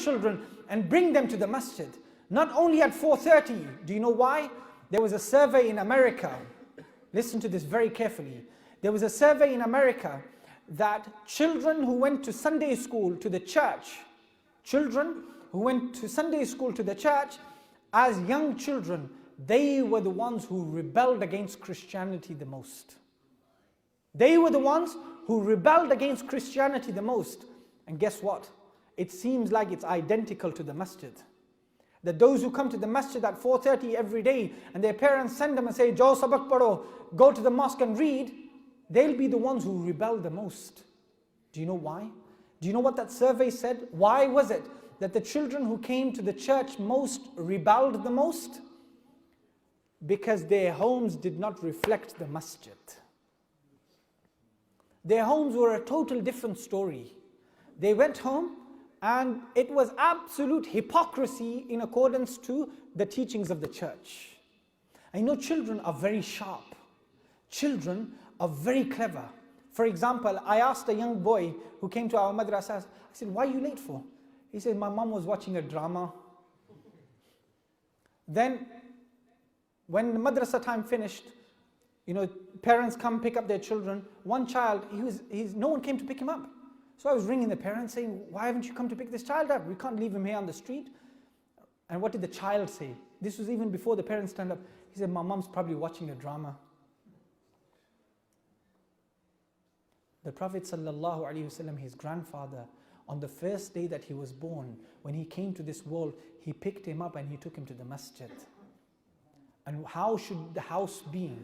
children and bring them to the masjid. Not only at 4:30. Do you know why? There was a survey in America. Listen to this very carefully. There was a survey in America that children who went to Sunday school to the church, children who went to Sunday school to the church as young children, they were the ones who rebelled against Christianity the most. They were the ones who rebelled against Christianity the most. And guess what? It seems like it's identical to the masjid. That those who come to the masjid at 4:30 every day and their parents send them and say, "Jao sabak paro, go to the mosque and read," they'll be the ones who rebel the most. Do you know why? Do you know what that survey said? Why was it that the children who came to the church most rebelled the most? Because their homes did not reflect the masjid. Their homes were a total different story. They went home and it was absolute hypocrisy in accordance to the teachings of the church. I know children are very sharp. Children are very clever. For example, I asked a young boy who came to our madrasa, I said, "Why are you late for?" He said, "My mom was watching a drama." Then, when the madrasa time finished, parents come pick up their children. One child, no one came to pick him up. So I was ringing the parents saying, "Why haven't you come to pick this child up? We can't leave him here on the street." And what did the child say? This was even before the parents turned up. He said, "My mom's probably watching a drama." The Prophet ﷺ, his grandfather, on the first day that he was born, when he came to this world, he picked him up and he took him to the masjid. And how should the house be?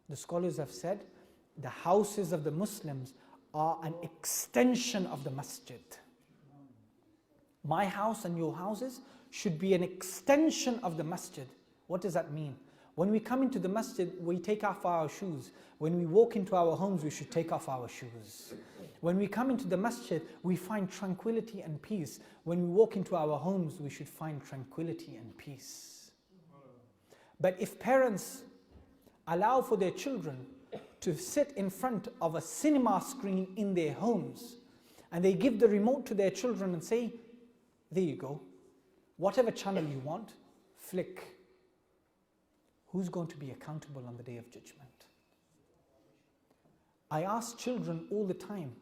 The scholars have said, the houses of the Muslims are an extension of the masjid. My house and your houses should be an extension of the masjid. What does that mean? When we come into the masjid, we take off our shoes. When we walk into our homes, we should take off our shoes. When we come into the masjid, we find tranquility and peace. When we walk into our homes, we should find tranquility and peace. But if parents allow for their children to sit in front of a cinema screen in their homes, and they give the remote to their children and say, "There you go, whatever channel you want, flick," who's going to be accountable on the Day of Judgment? I ask children all the time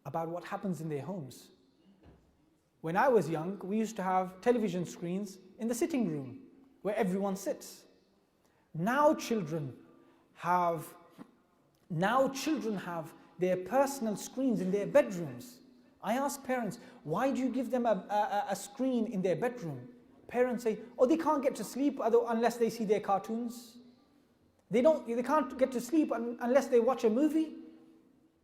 about what happens in their homes. When I was young, we used to have television screens in the sitting room where everyone sits. Now children have their personal screens in their bedrooms. I ask parents, why do you give them a screen in their bedroom? Parents say, "Oh, they can't get to sleep unless they see their cartoons. They can't get to sleep unless they watch a movie."